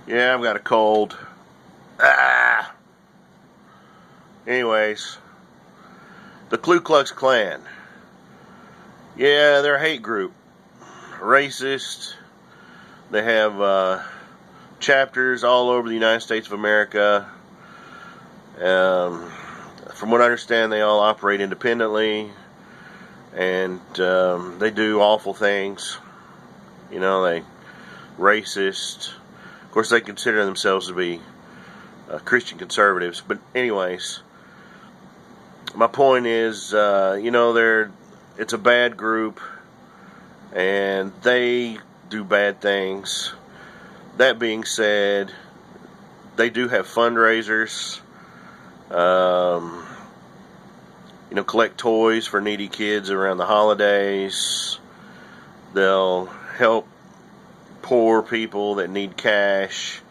Yeah, I've got a cold. Ah! Anyways, the Ku Klux Klan. Yeah, they're a hate group. Racist. They have chapters all over the United States of America. From what I understand, they all operate independently. And they do awful things. You know, they racist. Of course, they consider themselves to be Christian conservatives. But anyways, my point is, it's a bad group, and they do bad things. That being said, they do have fundraisers. Collect toys for needy kids around the holidays. They'll help poor people that need cash.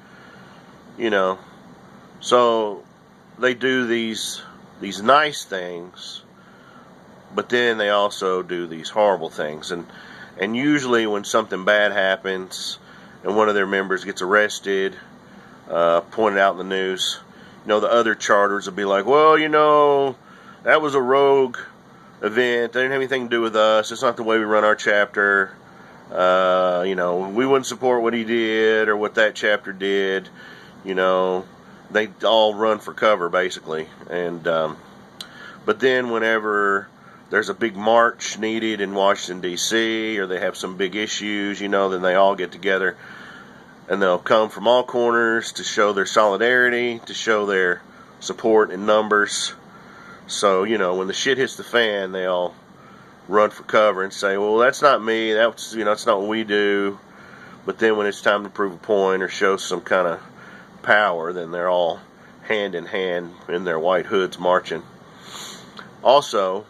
So they do these nice things, but then they also do these horrible things. And usually when something bad happens and one of their members gets arrested, pointed out in the news, the other charters will be like, well, that was a rogue event. They didn't have anything to do with us. It's not the way we run our chapter. We wouldn't support what he did or what that chapter did. They all run for cover, basically. And but then whenever there's a big march needed in Washington, D.C., or they have some big issues, then they all get together. And they'll come from all corners to show their solidarity, to show their support in numbers. So, when the shit hits the fan, they all run for cover and say, well, that's not me, that's not what we do. But then when it's time to prove a point or show some kind of power, then they're all hand in hand in their white hoods marching. Also,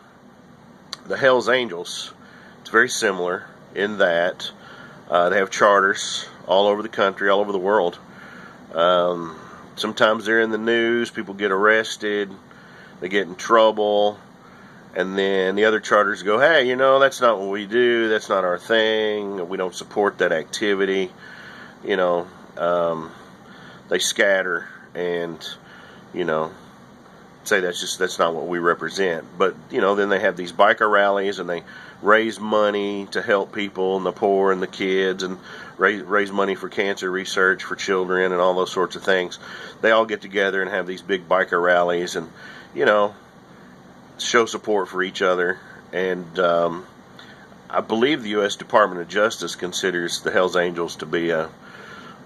the Hells Angels, it's very similar in that they have charters all over the country, all over the world. Sometimes they're in the news, people get arrested, they get in trouble, and then the other charters go, hey, that's not what we do, that's not our thing, we don't support that activity. They scatter and, say that's not what we represent. But, then they have these biker rallies and they raise money to help people and the poor and the kids, and raise money for cancer research for children and all those sorts of things. They all get together and have these big biker rallies and, show support for each other. And I believe the U.S. Department of Justice considers the Hells Angels to be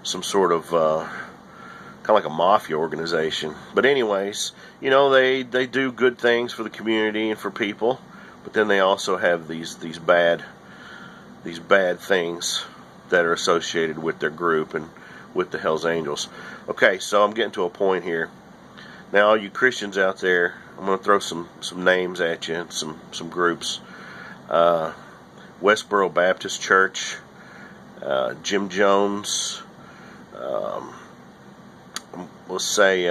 some sort of kind of like a mafia organization. But anyways, they do good things for the community and for people, but then they also have these bad things that are associated with their group and with the Hells Angels. Okay, so I'm getting to a point here. Now, all you Christians out there, I'm going to throw some names at you, some groups. Westboro Baptist Church, Jim Jones, let's say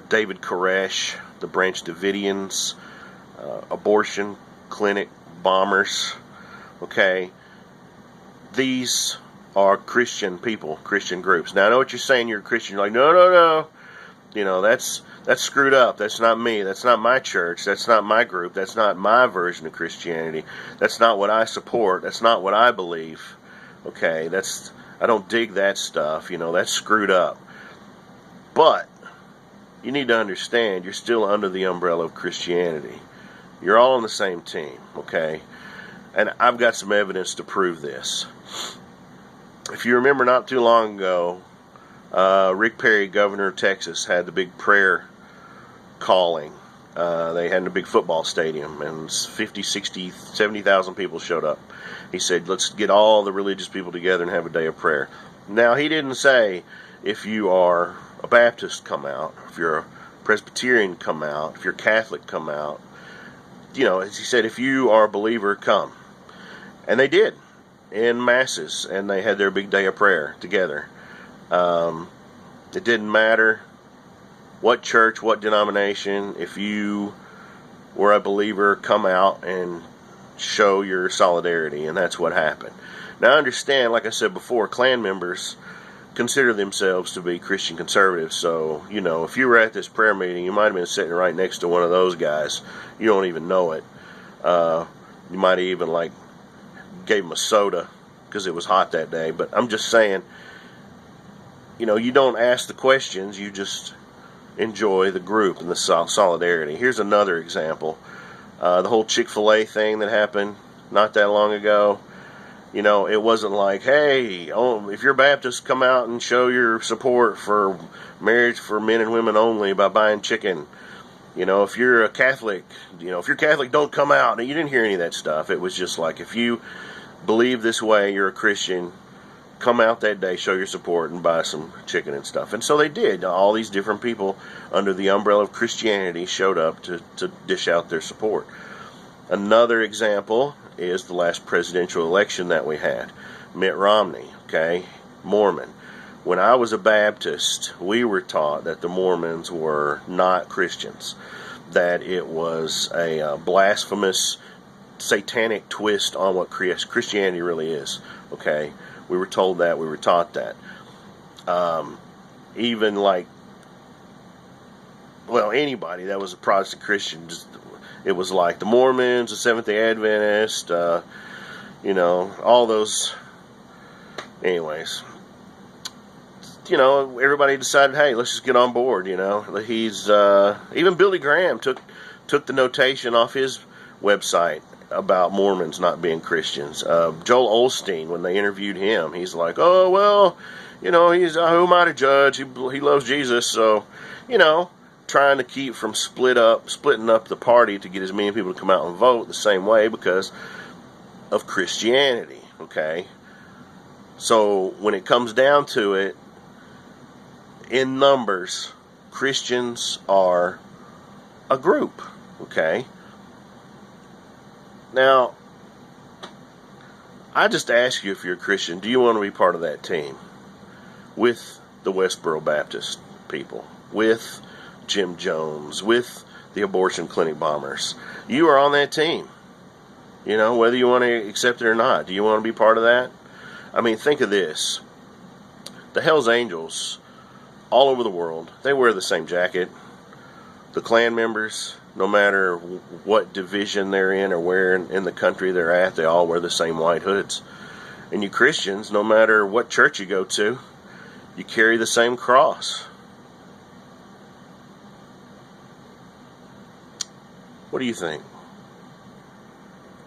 David Koresh, the Branch Davidians, abortion clinic bombers. Okay, these are Christian people, Christian groups. Now I know what you're saying. You're a Christian. You're like, no. That's screwed up. That's not me. That's not my church. That's not my group. That's not my version of Christianity. That's not what I support. That's not what I believe. Okay, I don't dig that stuff. That's screwed up. But you need to understand, you're still under the umbrella of Christianity. You're all on the same team, okay? And I've got some evidence to prove this. If you remember, not too long ago, Rick Perry, governor of Texas, had the big prayer calling. They had in a big football stadium, and 50, 60, 70,000 people showed up. He said, let's get all the religious people together and have a day of prayer. Now, he didn't say, if you are a Baptist, come out. If you're a Presbyterian, come out. If you're Catholic, come out. As he said, if you are a believer, come. And they did, in masses, and they had their big day of prayer together. It didn't matter what church, what denomination. If you were a believer, come out and show your solidarity, and that's what happened. Now, I understand, like I said before, Klan members consider themselves to be Christian conservatives. So, you know, if you were at this prayer meeting, you might have been sitting right next to one of those guys. You don't even know it. You might have even, like, gave them a soda because it was hot that day. But I'm just saying, you know, you don't ask the questions, you just enjoy the group and the solidarity. Here's another example. The whole Chick-fil-A thing that happened not that long ago. You know, it wasn't like, hey, if you're Baptist, come out and show your support for marriage for men and women only by buying chicken. You know, if you're a Catholic, don't come out. And you didn't hear any of that stuff. It was just like, if you believe this way, you're a Christian, come out that day, show your support, and buy some chicken and stuff. And so they did. All these different people under the umbrella of Christianity showed up to dish out their support. Another example is the last presidential election that we had. Mitt Romney, okay, Mormon. When I was a Baptist, we were taught that the Mormons were not Christians, that it was a blasphemous, satanic twist on what Christianity really is, okay? We were told that, we were taught that. Even like, well, anybody that was a Protestant Christian, it was like the Mormons, the Seventh-day Adventists, you know, all those. Anyways, you know, everybody decided, hey, let's just get on board. You know, even Billy Graham took the notation off his website about Mormons not being Christians. Joel Osteen, when they interviewed him, he's like, oh well, you know, who am I to judge? He loves Jesus, so, you know, trying to keep from splitting up the party to get as many people to come out and vote the same way because of Christianity, okay? So when it comes down to it, in numbers, Christians are a group, okay? Now, I just ask you, if you're a Christian, do you want to be part of that team with the Westboro Baptist people, with Jim Jones, with the abortion clinic bombers? You are on that team, you know, whether you want to accept it or not. Do you want to be part of that? I mean, think of this. The Hells Angels, all over the world, they wear the same jacket. The Klan members, no matter what division they're in or where in the country they're at, they all wear the same white hoods. And you Christians, no matter what church you go to, you carry the same cross. What do you think?